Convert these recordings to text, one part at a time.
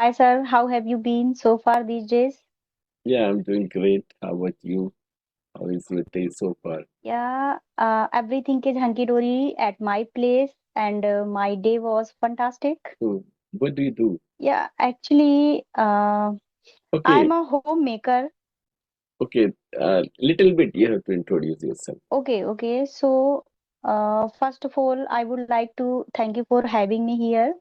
Hi, sir. How have you been so far these days? Yeah, I'm doing great. How about you? How is your day so far? Yeah, everything is hunky-dory at my place, and my day was fantastic. So, what do you do? Yeah, actually, I'm Okay, a homemaker. okay. Little bit you have to introduce yourself. Okay. So, first of all, I would like to thank you for having me here.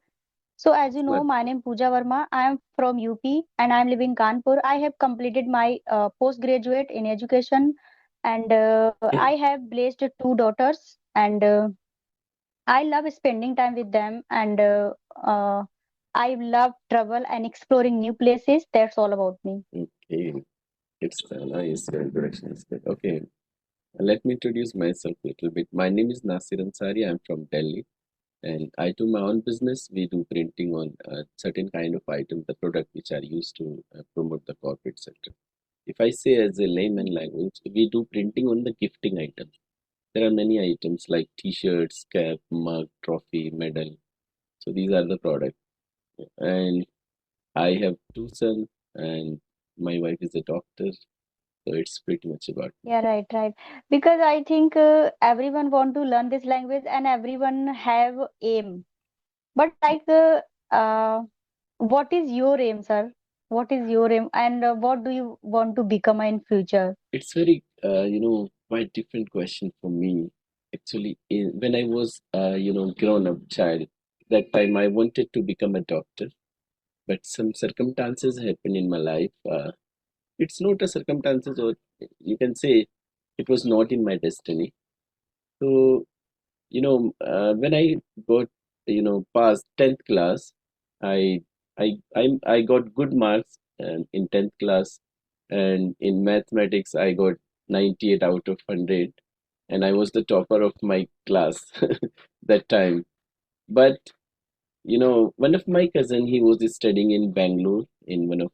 So, as you know, But my name Pooja Verma. I am from UP and I am living in Kanpur. I have completed my postgraduate in education, and I have blessed two daughters, and I love spending time with them, and I love travel and exploring new places. That's all about me. okay, it's nice. Your introduction is good. Okay, let me introduce myself a little bit. My name is Nasir Ansari. I'm from Delhi, and I do my own business. We do printing on certain kind of items, the product which are used to promote the corporate sector. If I say as a layman language, we do printing on the gifting items. There are many items like t-shirts, cap, mug, trophy, medal. So these are the products. And I have two sons and my wife is a doctor. So it's pretty much about me. Yeah, right. Because I think everyone want to learn this language and everyone have aim. But what is your aim, sir? What is your aim, and what do you want to become in future? It's very, quite different question for me. Actually, when I was, grown up child, that time I wanted to become a doctor, but some circumstances happened in my life. It's not a circumstances, or you can say it was not in my destiny. So when I got past 10th class, I I got good marks in 10th class, and in mathematics I got 98 out of 100, and I was the topper of my class that time. But one of my cousin, he was studying in Bangalore in one of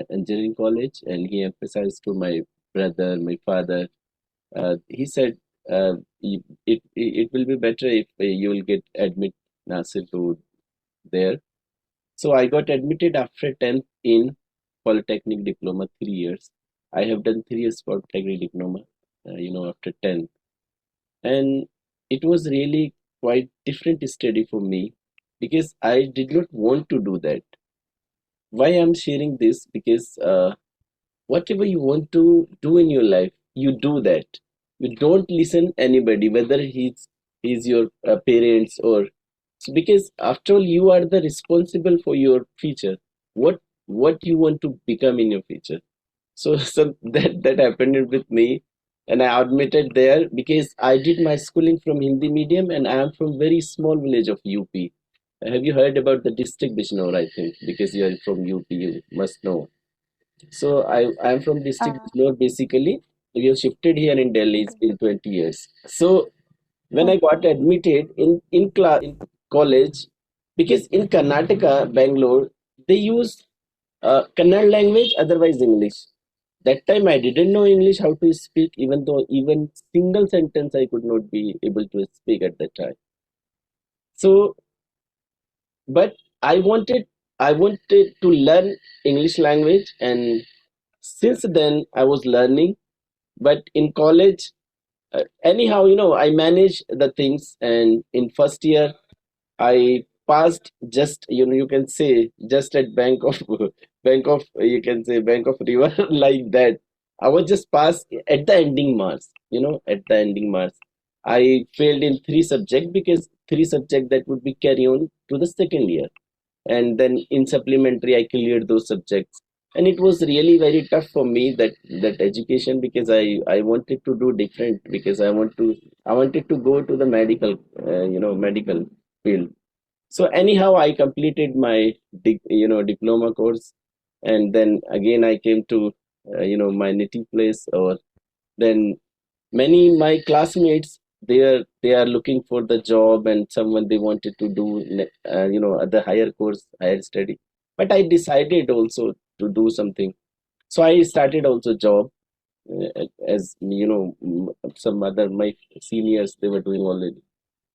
engineering college, and he emphasized to my brother, my father, he said, it will be better if you will get admit Nasir to there. So I got admitted after 10th in Polytechnic diploma, 3 years. I have done 3 years Polytechnic diploma, after 10th. And it was really quite different study for me because I did not want to do that. Why I'm sharing this? Because whatever you want to do in your life, you do that. You don't listen anybody, whether he's your parents or, so because after all you are the responsible for your future. What you want to become in your future. So that happened with me, and I admitted there because I did my schooling from Hindi medium, and I am from very small village of UP. Have you heard about the district Bishnor? I think because you are from UP, you must know. So I'm from district Uh, Bijnor basically. We have shifted here in Delhi. It's okay. been 20 years. So when I got Okay. admitted in class in college, because in Karnataka, Bangalore, they use Kannada language, otherwise English. That time I didn't know English how to speak, even though even single sentence I could not be able to speak at that time. So, but I wanted to learn English language, and since then I was learning. But in college, anyhow, I managed the things, and in first year I passed, just you can say just at bank of bank of you can say bank of river like that. I was just passed at the ending marks. At the ending marks, I failed in three subjects, because three subjects that would be carry on to the second year, and then in supplementary I cleared those subjects. And it was really very tough for me, that education, because I wanted to do different, because I wanted to go to the medical field. So anyhow I completed my diploma course, and then again I came to my native place. Or then many my classmates, they are looking for the job, and someone they wanted to do the higher course, higher study. But I decided also to do something. So I started also job, as some other my seniors, they were doing already.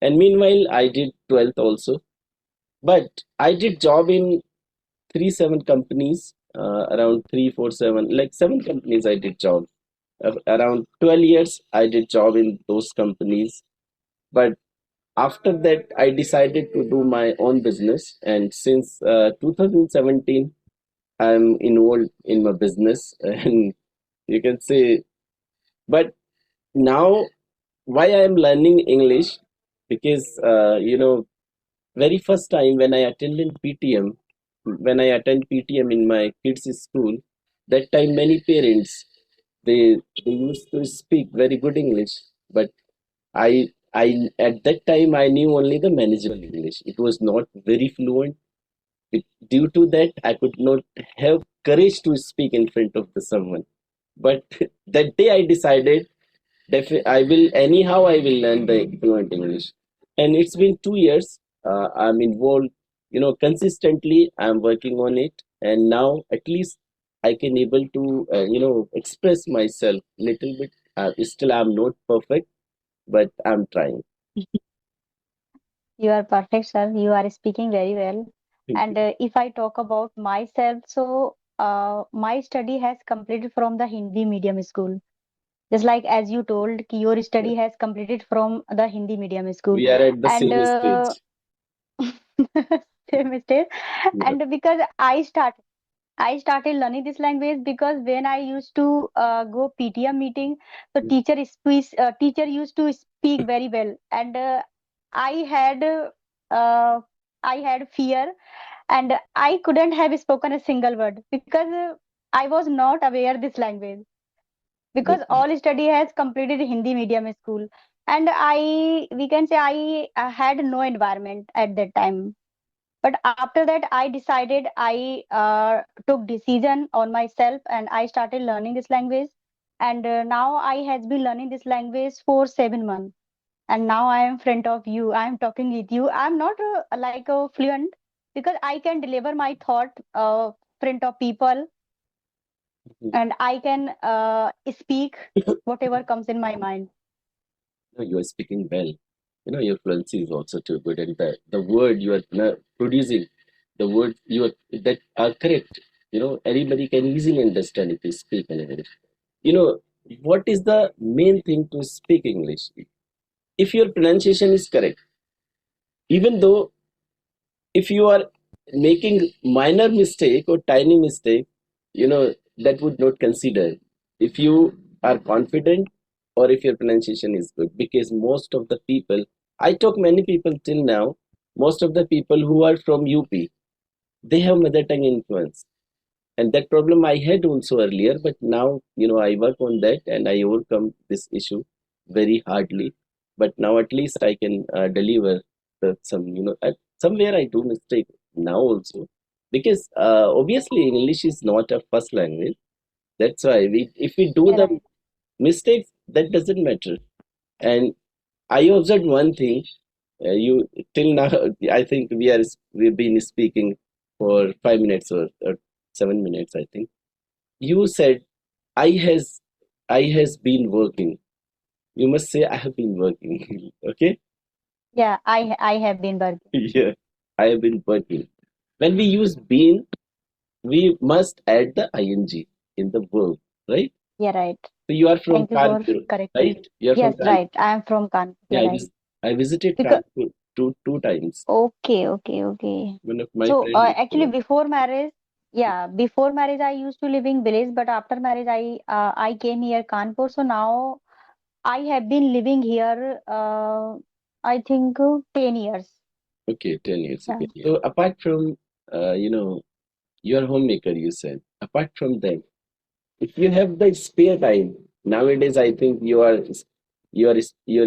And meanwhile I did 12th also. But I did job in seven companies, around 3, 4, 7, like 7 companies I did job. Around 12 years I did job in those companies. But after that, I decided to do my own business. And since 2017, I'm involved in my business. And you can say, but now why I am learning English? Because, very first time when I attended PTM, when I attend PTM in my kids' school, that time many parents they used to speak very good English, but I at that time I knew only the manageable English. It was not very fluent. Due to that, I could not have courage to speak in front of the someone. But that day I decided I will anyhow I will learn the fluent English. And it's been 2 years. I'm involved, consistently. I'm working on it, and now at least I can able to express myself little bit. Still, I'm not perfect, but I'm trying. You are perfect, sir. You are speaking very well. Thank And you. if I talk about myself, so my study has completed from the Hindi medium school. Just like as you told, ki your study has completed from the Hindi medium school. We are at the And same stage. same mistake. Yeah. And because I started learning this language because when I used to go PTM meeting, the teacher used to speak very well, and I had uh, I had fear, and I couldn't have spoken a single word because I was not aware this language because Okay. all study has completed Hindi medium school, and I we can say I had no environment at that time, but after that I decided I took decision on myself and I started learning this language, and now I has been learning this language for 7 months, and now I am in front of you, I am talking with you. I'm not like a fluent because I can deliver my thought front of people, and I can speak whatever comes in my mind. No, you are speaking well. Your fluency is also too good, and the word you are producing, the words you are that are correct. Anybody can easily understand if you speak in English. You know, what is the main thing to speak English? If your pronunciation is correct, even though if you are making minor mistake or tiny mistake, that would not consider if you are confident or if your pronunciation is good. Because most of the people, I talk many people till now, most of the people who are from UP, they have mother tongue influence, and that problem I had also earlier, but now I work on that and I overcome this issue very hardly. But now at least I can deliver some, somewhere I do mistake now also, because obviously English is not a first language. That's why if we do Yeah, the right. mistakes, that doesn't matter. And I observed one thing. You till now, I think we've been speaking for 5 minutes or 7 minutes, I think. You said I has I has been working. You must say I have been working. Okay? Yeah, I have been working. Yeah. I have been working. When we use been, we must add the ing in the verb, right? Yeah, right. So you are from Thank you for Kanpur, correcting right? me. You are from Yes, Kanpur. right. I am from Kanpur. Yeah, Yeah, right. I visited Because Kanpur two times. okay, okay, okay. One of my So friend lives actually, there. before marriage, yeah, before marriage, I used to live in village, but after marriage, I came here Kanpur. So now I have been living here. I think 10 years. Okay, 10 years. Yeah, Okay. So apart from you are homemaker, you said. Apart from that, if you have the spare time nowadays, I think your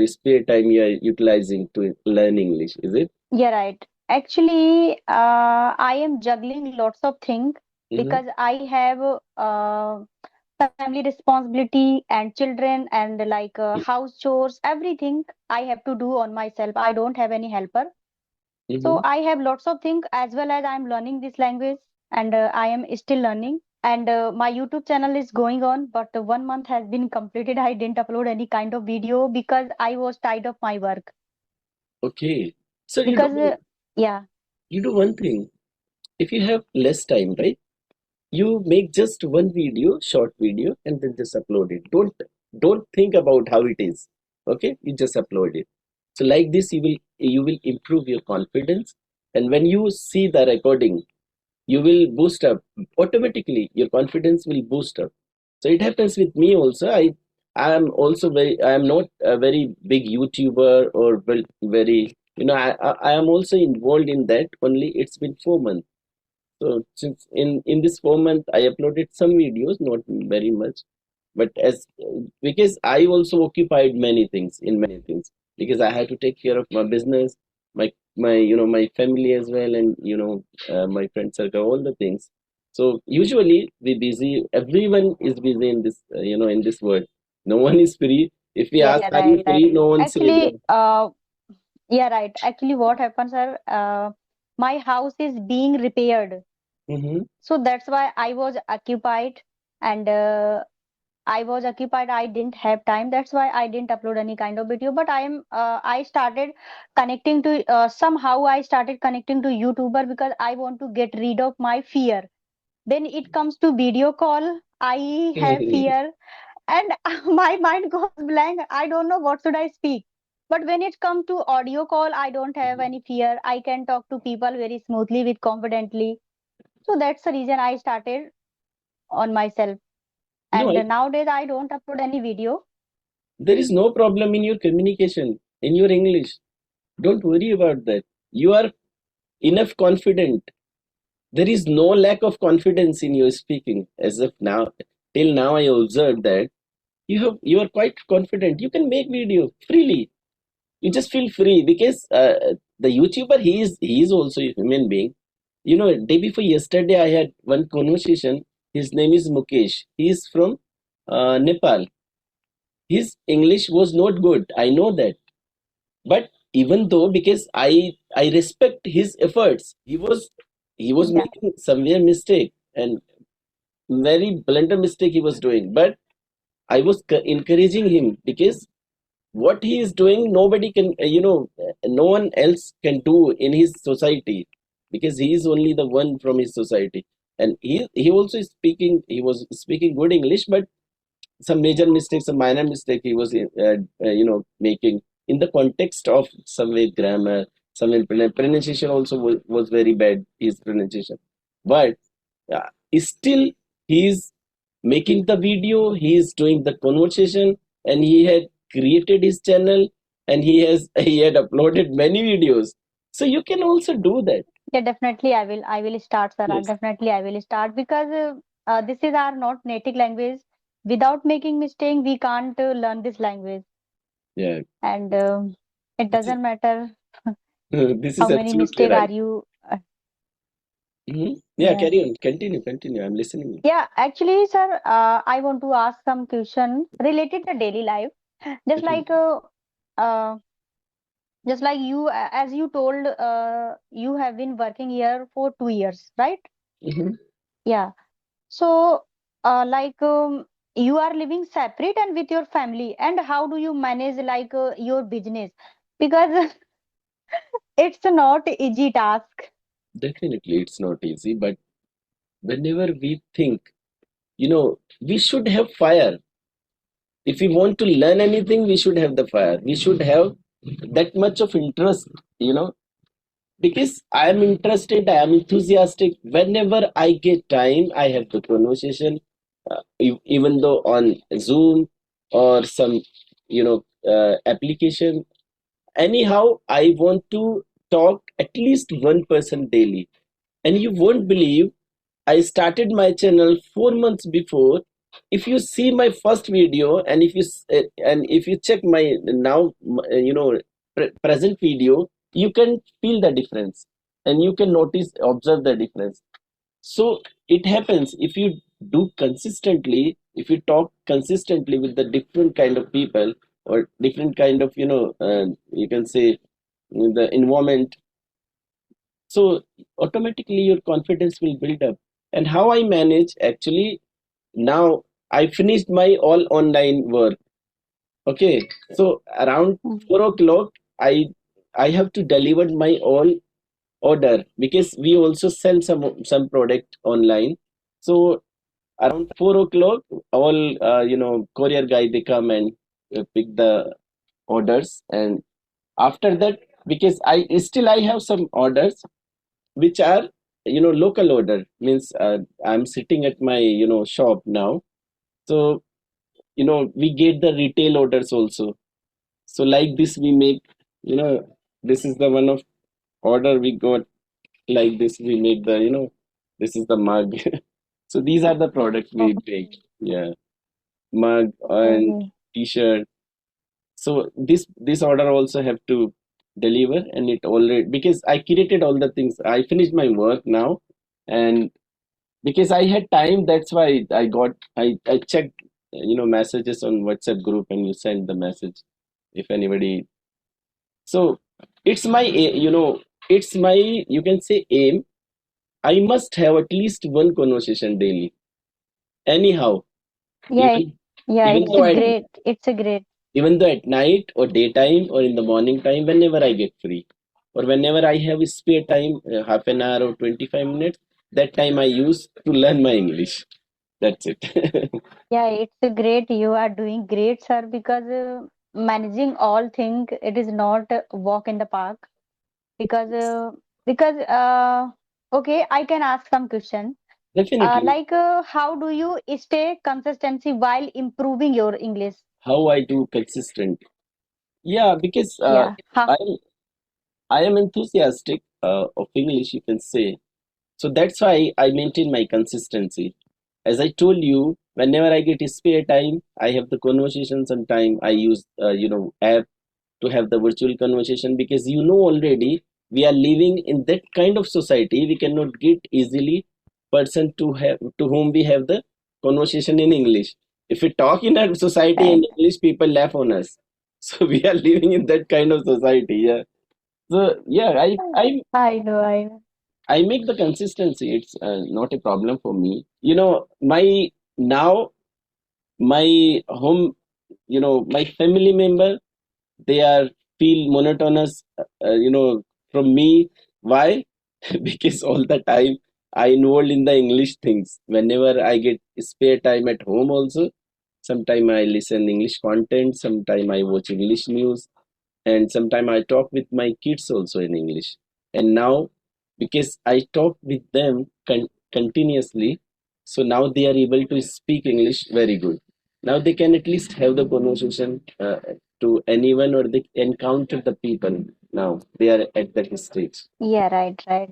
spare time you are utilizing to learn English, is it? yeah, right. Actually, I am juggling lots of things Mm-hmm. because I have family responsibility and children and like house chores, everything I have to do on myself. I don't have any helper. Mm-hmm. So I have lots of things as well as I'm learning this language, and I am still learning. And my YouTube channel is going on, but 1 month has been completed. I didn't upload any kind of video because I was tired of my work. Okay. So Because, yeah, you do one thing. if you have less time, right? You make just one video, short video, and then just upload it. Don't think about how it is. Okay, you just upload it. So like this, you will improve your confidence, and when you see the recording, you will boost up automatically. Your confidence will boost up. So it happens with me also. I am not a very big YouTuber or very, I am also involved in that. Only it's been 4 months. So since in this 4 month, I uploaded some videos, not very much, but as because I also occupied many things, because I had to take care of my business, my family as well, and my friend circle, all the things. So usually we busy. Everyone is busy in this in this world. No one is free. If we ask, Yeah, are you right, right. free? No one says Actually, no. yeah, right. Actually, what happens, sir? My house is being repaired, Mm-hmm. so that's why I was occupied, and I didn't have time. That's why I didn't upload any kind of video. But I started connecting to somehow I started connecting to YouTuber because I want to get rid of my fear. Then it comes to video call. I have fear, and my mind goes blank. I don't know what should I speak. But when it comes to audio call, I don't have any fear. I can talk to people very smoothly with confidently. So that's the reason I started on myself. No, And nowadays I don't upload any video. there is no problem in your communication, in your English. Don't worry about that. You are enough confident. There is no lack of confidence in your speaking. As of now, till now, I observed that you are quite confident. You can make video freely. You just feel free because the YouTuber, he is also a human being. Day before yesterday, I had one conversation. His name is Mukesh. He is from Nepal. His English was not good. I know that, but even though, because I respect his efforts, he was Yeah, making somewhere mistake, and very blunder mistake he was doing, but I was encouraging him, because what he is doing, nobody can, no one else can do in his society, because he is only the one from his society. And he also is speaking, he was speaking good English, but some major mistakes, some minor mistake he was making in the context of some way grammar, some way pronunciation also was very bad, his pronunciation. But still he is making the video, he is doing the conversation, and he had created his channel, and he had uploaded many videos. So you can also do that. yeah, definitely I will start, sir. Yes. Definitely I will start because this is our not native language. Without making mistake, we can't learn this language. Yeah, And it this is doesn't matter this how is many absolutely mistake are right. you. Yeah, Yeah. carry on, continue, I'm listening. Yeah, actually, sir, I want to ask some question related to daily life. Just like uh, just like you, as you told, you have been working here for 2 years, right? Mhm. Yeah. So, like, you are living separate and with your family, and how do you manage like your business? Because it's not easy task. Definitely, it's not easy, but whenever we think, we should have fire. If we want to learn anything, we should have the fire. We should have that much of interest, you know, because I am interested, I am enthusiastic. Whenever I get time, I have the conversation, even though on Zoom or some, application. Anyhow, I want to talk at least one person daily. And you won't believe, I started my channel 4 months before. If you see my first video, and if you check my now, present video, you can feel the difference, and you can observe the difference. So it happens if you do consistently, if you talk consistently with the different kind of people, or different kind of, you can say, the environment. So automatically your confidence will build up. And how I manage, actually, now I finished my all online work. Okay, so around Mhm. 4 o'clock, I I have to deliver my all. order, because we also sell some product online. So around 4 o'clock, all courier guy, they come and pick the orders. And after that, because I have some orders which are local order, means I'm sitting at my shop now. So we get the retail orders also. So like this we make, you know this is the one of order we got. Like this we make the, this is the mug. So these are the products we make. Okay. Yeah, mug and Okay. t-shirt. So this order also have to deliver, and it already, because I created all the things, I finished my work now. And because I had time, that's why I checked messages on WhatsApp group, and you send the message if anybody. So it's my it's my, you can say, aim. I must have at least one conversation daily, anyhow. Yeah, even yeah, even it's a though at great. It's a great. even though at night or daytime or in the morning time, whenever I get free, or whenever I have spare time, half an hour or 25 minutes, that time I use to learn my English. That's it. Yeah, it's a great. You are doing great, sir, because managing all thing, it is not a walk in the park. Because okay, I can ask some question. Definitely. Like how do you stay consistency while improving your English? How I do consistent? Yeah, because Yeah. Ha. I I am enthusiastic of English, you can say. So that's why I maintain my consistency. As I told you, whenever I get spare time, I have the conversation. Sometime I use app to have the virtual conversation, because already we are living in that kind of society. We cannot get easily person to whom we have the conversation in English. If we talk in a society in Right. English, people laugh on us. So we are living in that kind of society. Yeah. So yeah, I know. I make the consistency. It's not a problem for me. My now my home, my family member, they are feel monotonous, from me. Why? Because all the time I involved in the English things. Whenever I get spare time at home also, sometime I listen English content, sometime I watch English news, and sometime I talk with my kids also in English. And now, because I talk with them continuously, so now they are able to speak English very good. Now they can at least have the conversation to anyone, or they encounter the people. Now they are at that stage. Yeah, right, right.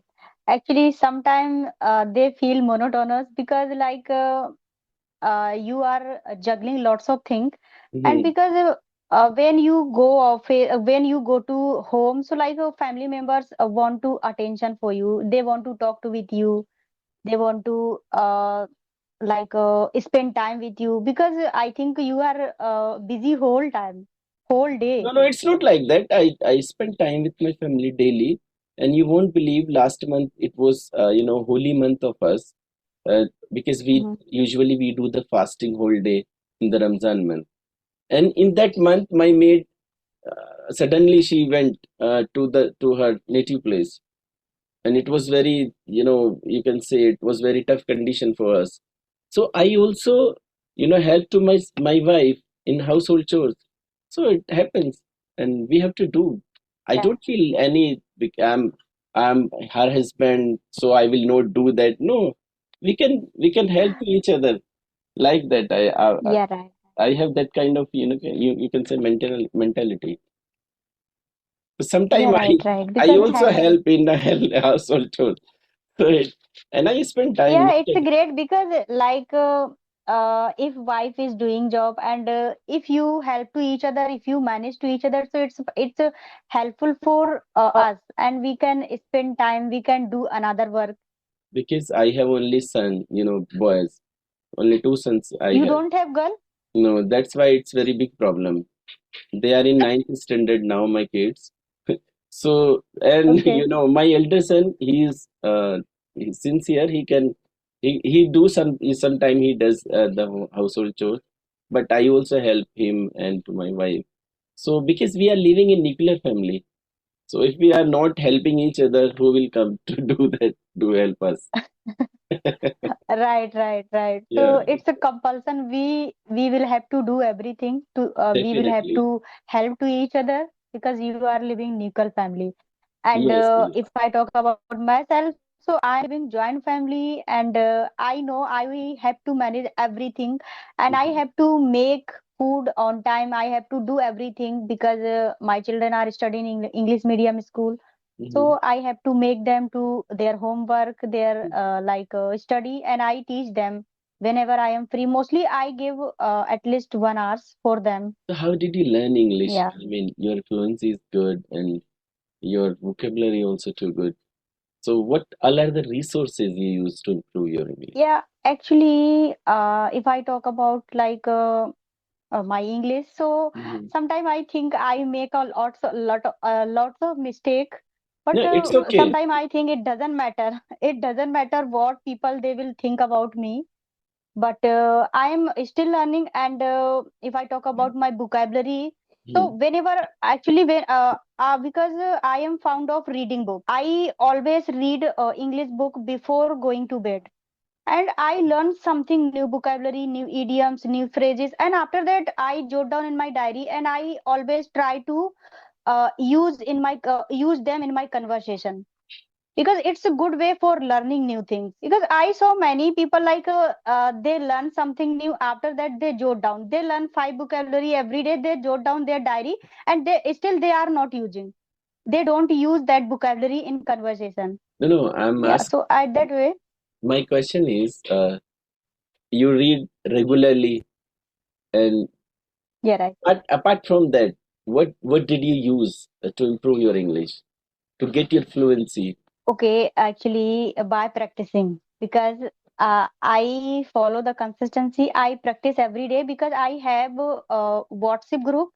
Actually, sometimes they feel monotonous because you are juggling lots of things, and Mhm. because when you go when you go to home, so like family members want to attention for you. They want to talk to with you. They want to spend time with you because I think you are busy whole time, whole No, day. no, it's not like that. I spend time with my family daily, and you won't believe, last month it was holy month of us, because we Mhm. usually we do the fasting whole day in the Ramzan month. And in that month, my maid, suddenly she went to her native place, and it was very, you can say, it was very tough condition for us. So I also help to my wife in household chores. So it happens, and we have to do. I Yeah, don't feel any I'm her husband, so I will not do that. No, we can help each other, like that. yeah, right. I have that kind of, you can say, mentality. Yeah, Sometimes I right, right. I Because also help in the household chores. Right. And I spend time yeah, with it's it, great because if wife is doing job and if you help to each other, if you manage to each other, so it's helpful for us, and we can spend time, we can do another work. because I have only son, boys. Only two sons I You have. don't have girl? No, that's why it's very big problem. They are in ninth standard now, my kids. So, and Okay. my elder son, he's sincere. He do sometime he does the household chores, but I also help him and to my wife. So because we are living in nuclear family, So if we are not helping each other, who will come to do that to help us? Right, right, right. Yeah, So it's a compulsion. We will have to do everything to we will have definitely. to help to each other because you are living nuclear family. And Yes, yes. if I talk about myself, so I am living joint family, and I know I will have to manage everything, and I Mhm, have to make food on time. I have to do everything because my children are studying English medium school, mhm. so I have to make them to their homework, their study, and I teach them whenever I am free. Mostly, I give at least 1 hours for them. So how did you learn English? Yeah. I mean, your fluency is good and your vocabulary also too good. So what all are the resources you use to improve your English? Yeah, actually, if I talk about my English, so Mhm. sometimes I think I make lots of mistake, but No, it's okay. sometimes I think it doesn't matter. It doesn't matter what people they will think about me, but I am still learning. And if I talk about my vocabulary, so Mhm, whenever actually when because I am fond of reading book, I always read English book before going to bed, and I learned something new, vocabulary, new idioms, new phrases, and after that I jot down in my diary, and I always try to use them in my conversation, because it's a good way for learning new things. Because I saw many people they learn something new, after that they jot down, they learn 5 vocabulary every day, they jot down their diary, and they are not using, they don't use that vocabulary in conversation. No, no, I'm Yeah, asking. so at that way. My question is, you read regularly, and Yeah, right. apart from that, what did you use to improve your English, to get your fluency? Okay, actually, by practicing, because I follow the consistency. I practice every day because I have a WhatsApp group,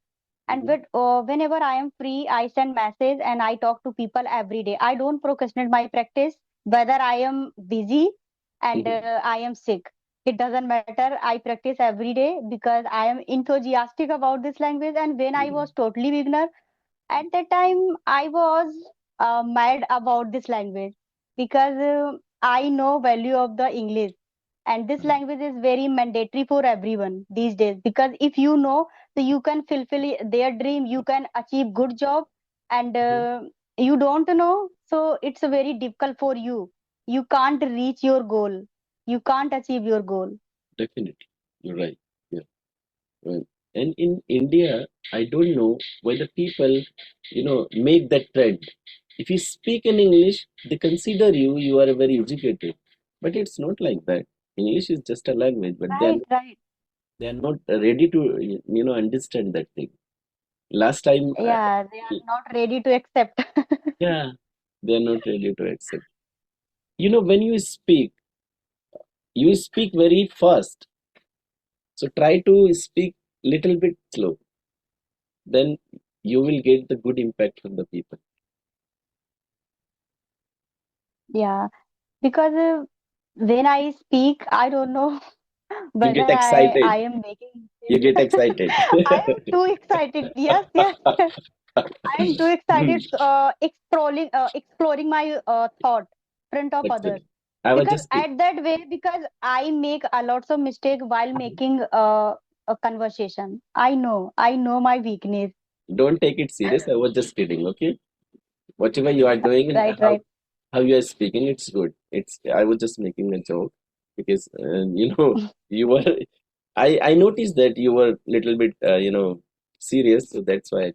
and Mhm, whenever I am free, I send message and I talk to people every day. I don't procrastinate my practice, whether I am busy and mhm, I am sick. It doesn't matter. I practice every day because I am enthusiastic about this language. And when I mhm, was totally beginner, at that time I was mad about this language, because I know value of the English, and this language is very mandatory for everyone these days, because if you know, so you can fulfill their dream, you can achieve good job. And mhm. you don't know, so it's very difficult for you, you can't reach your goal, you can't achieve your goal. Definitely, you're right. Yeah. Well, and in India, I don't know why the people, make that trend. If you speak in English, they consider you are very educated. But it's not like that. English is just a language, but Right, right. they are not ready to understand that thing. Last time, Yeah, they are not ready to accept. yeah, they are not ready to accept. When you speak very fast. So try to speak little bit slow. Then you will get the good impact from the people. Yeah, because when I speak, I don't know You whether get I excited. am making You get mistake. excited. I am too excited. Yes, yes. I am too excited exploring my thought front of That's others. good. I was Because just kidding. at that way, because I make a lots of mistake while making a conversation. I know my weakness. Don't take it serious. I was just kidding. Okay. Whatever you are doing and Right, how right. how you are speaking, it's good. I was just making a joke because you were. I noticed that you were little bit serious, so that's why.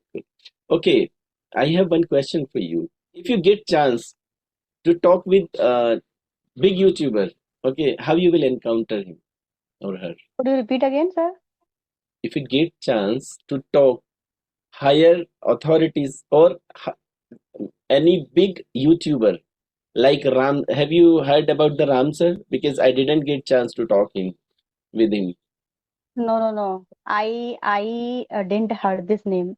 Okay, I have one question for you. If you get chance to talk with a big YouTuber, okay, how you will encounter him or her? Could you repeat again, sir? If you get chance to talk higher authorities or any big YouTuber like Ram, have you heard about the Ram sir? Because I didn't get chance to talk him with him. No, no, no. I didn't heard this name.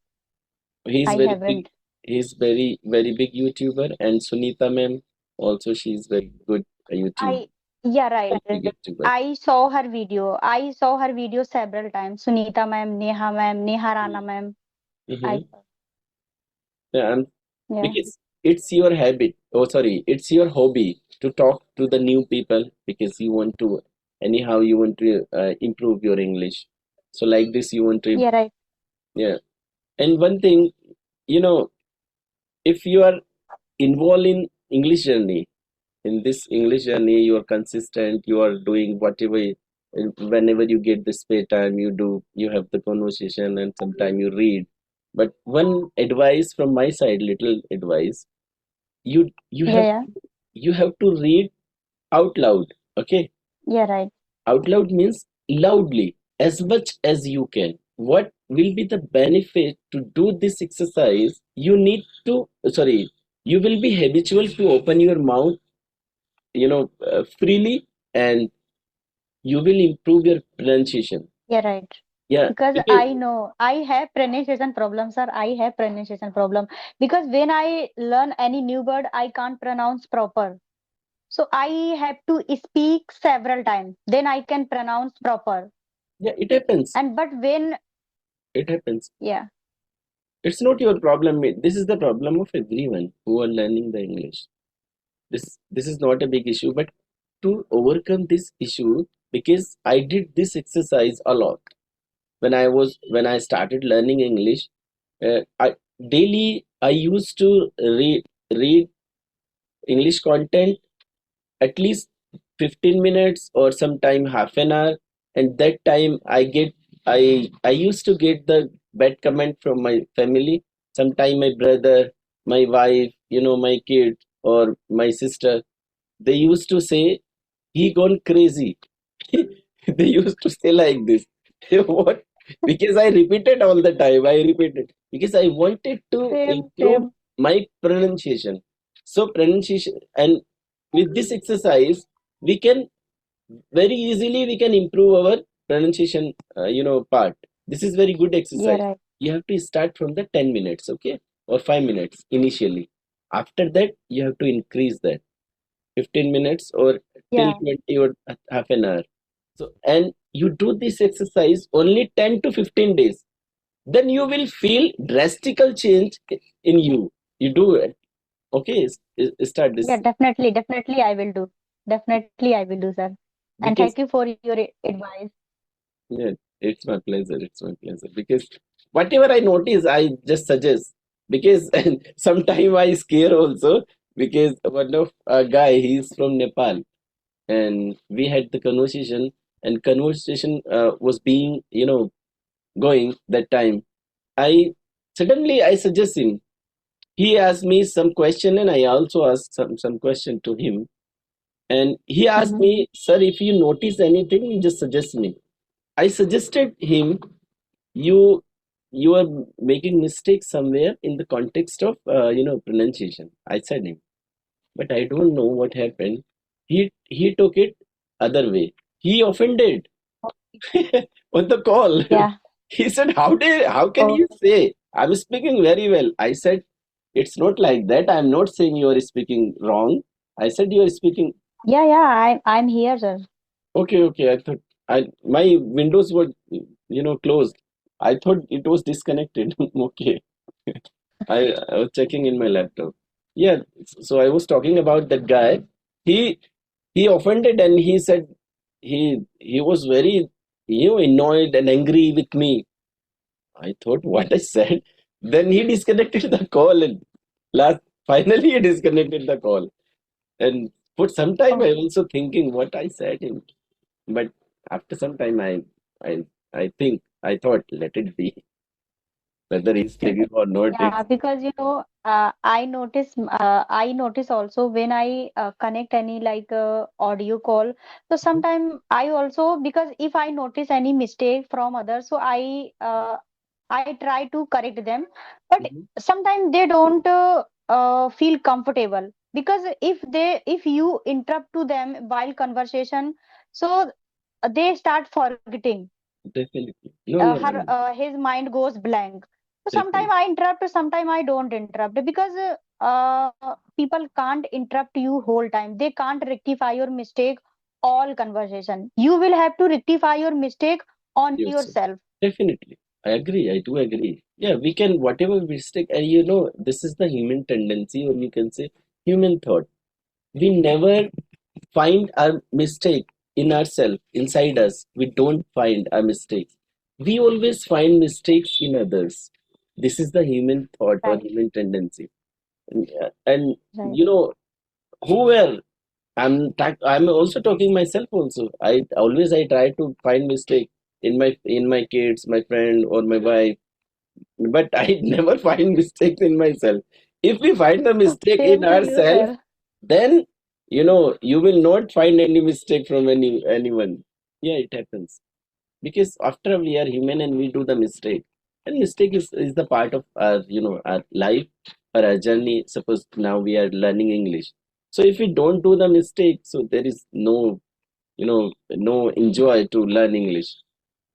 He's I very big. haven't. He's very very big YouTuber, and Sunita ma'am also she's very good YouTube, I Yeah, right. very big YouTuber. I saw her video. I saw her video several times. Sunita ma'am, Neha ma'am, Neha Rana ma'am. I Mm-hmm. saw. Yeah, Yeah. because it's your habit. Oh, sorry, it's your hobby to talk to the new people because you want to, anyhow, you want to improve your English. So like this, you want to, Yeah, right. yeah. And one thing, you know, if you are involved in English journey, in this English journey, you are consistent, you are doing whatever, and whenever you get the spare time, you do, you have the conversation and sometime you read. But one advice from my side, little advice, you Yeah, have yeah. you have to read out loud. Okay, Yeah, right. out loud means loudly as much as you can. What will be the benefit to do this exercise? You need to, sorry, you will be habitual to open your mouth, freely, and you will improve your pronunciation. Yeah, right. Yeah, Because because I know I have pronunciation problem, sir. I have pronunciation problem because when I learn any new word, I can't pronounce proper. So I have to speak several times. Then I can pronounce proper. yeah, it happens. And but when, It happens. yeah, It's not your problem. This is the problem of everyone who are learning the English. This is not a big issue, but to overcome this issue, because I did this exercise a lot when I started learning English. Daily I used to read English content at least 15 minutes or sometime half an hour, and that time I used to get the bad comment from my family, sometime my brother, my wife, my kid, or my sister. They used to say he gone crazy. They used to say like this. What? Because I repeated all the time. I repeated because I wanted to same, improve same. my pronunciation. So pronunciation, and with this exercise, we can very easily we can improve our pronunciation. Part. This is very good Yeah, exercise. right. You have to start from the 10 minutes, okay, or 5 minutes initially. After that, you have to increase that 15 minutes or till Yeah, 20 or half an hour. So, and you do this exercise only 10 to 15 days, then you will feel drastical change in you. You do it. Okay, start yeah, this definitely, definitely I will do. Definitely I will do, sir. And thank because you for your advice. yeah, it's my pleasure. It's my pleasure because whatever I notice, I just suggest because sometimes I scare also because one of a guy, he's from Nepal, and we had the conversation, and conversation was being going that time. I suddenly I suggest him. He asked me some question, and I also asked some question to him. And he asked Mm-hmm. me, "Sir, if you notice anything, you just suggest me." I suggested him, "You you are making mistakes somewhere in the context of pronunciation." I said him, but I don't know what happened. He took it other way. He offended on the call. Yeah. He said, how can Oh, you say I'm speaking very well? I said, it's not like that. I'm not saying you are speaking wrong. I said you are speaking yeah, yeah. I'm here, sir. okay, okay. I thought my windows were closed. I thought it was disconnected. Okay. I was checking in my laptop. Yeah, so I was talking about that guy. He he offended and he said he was very annoyed and angry with me. I thought what I said. Then he disconnected the call and last finally he disconnected the call. And for some time I Oh, also thinking what I said him. But after some time I I think I thought let it be. Whether he's thinking or not, yeah, it's because I notice also when I connect any like audio call. So sometimes I also, because if I notice any mistake from others, so I try to correct them, but Mhm. sometimes they don't feel comfortable because if you interrupt to them while conversation, so they start forgetting. Definitely. No, no, no, Her no. His mind goes blank. So sometime Definitely. I interrupt, sometime I don't interrupt because people can't interrupt you whole time. They can't rectify your mistake all conversation. You will have to rectify your mistake on Yes, sir. yourself. Definitely. I agree. I do agree. Yeah, we can, whatever mistake, and this is the human tendency, or you can say human thought. We never find our mistake in ourselves, inside us. We don't find our mistakes. We always find mistakes in others. This is the human thought or Right, human tendency. And right. whoever I'm also talking myself also. I try to find mistake in my kids, my friend, or my wife, but I never find mistakes in myself. If we find the mistake in Same to you, ourselves, sir. then you will not find any mistake from anyone. Yeah, it happens because after we are human and we do the mistake, and mistake is the part of our life or our journey. Suppose now we are learning English, so if we don't do the mistake, so there is no enjoy to learn English.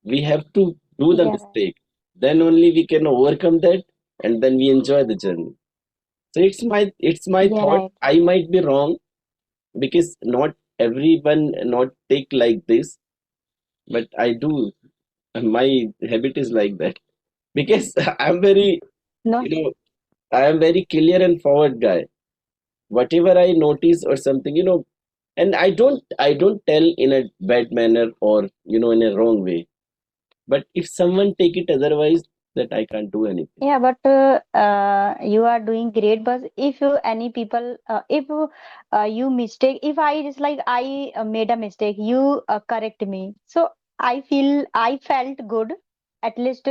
We have to do the Yeah, right. mistake, then only we can overcome that, and then we enjoy the journey. So it's my Yeah, thought. right. I might be wrong because not everyone not take like this, but I do. My habit is like that because I'm very No, you know I am very clear and forward guy. Whatever I notice or something, and I don't tell in a bad manner or in a wrong way. But if someone take it otherwise, that I can't do anything. yeah, but you are doing great. But if any people, if you mistake, if I just like I made a mistake, you correct me. So I felt good. At least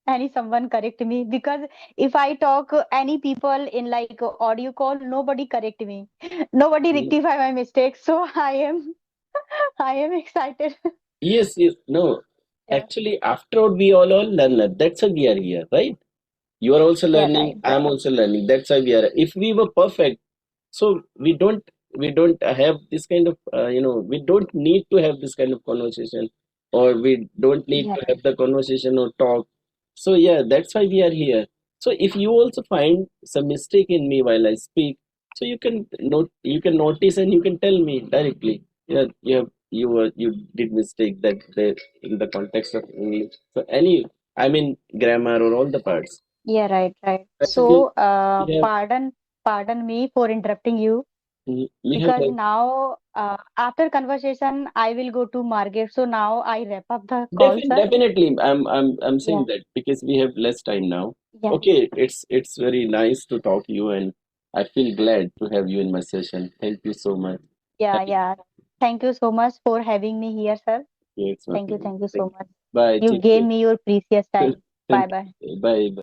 any someone correct me, because if I talk any people in like audio call, nobody correct me, nobody Mm. rectify my mistakes. So I am excited. Yes, yes, no. Yeah, Actually, after all, we all learner. That's why we are here, right? You are also yeah, learning. right, I'm right. also learning. That's why we are. If we were perfect, so we don't have this kind of we don't need to have this kind of conversation, or we don't need Yeah, to right. have the conversation or talk. So yeah, that's why we are here. So if you also find some mistake in me while I speak, so you can notice and you can tell me directly. Yeah, you did mistake in the context of English. So I mean grammar or all the parts. Yeah, right, right. So we So, we have pardon me for interrupting you, we have because now, after conversation, I will go to market. So now I wrap up the call, sir. Definitely, I'm saying Yeah, that because we have less time now. yeah, Okay, it's very nice to talk to you, and I feel glad to have you in my session. Thank you so much. yeah, Happy yeah. Thank you so much for having me here, sir. it's my pleasure. Thank you Thank so you. much. Bye. You Take gave care. me your precious time. Bye Thank bye. you. Bye. Bye.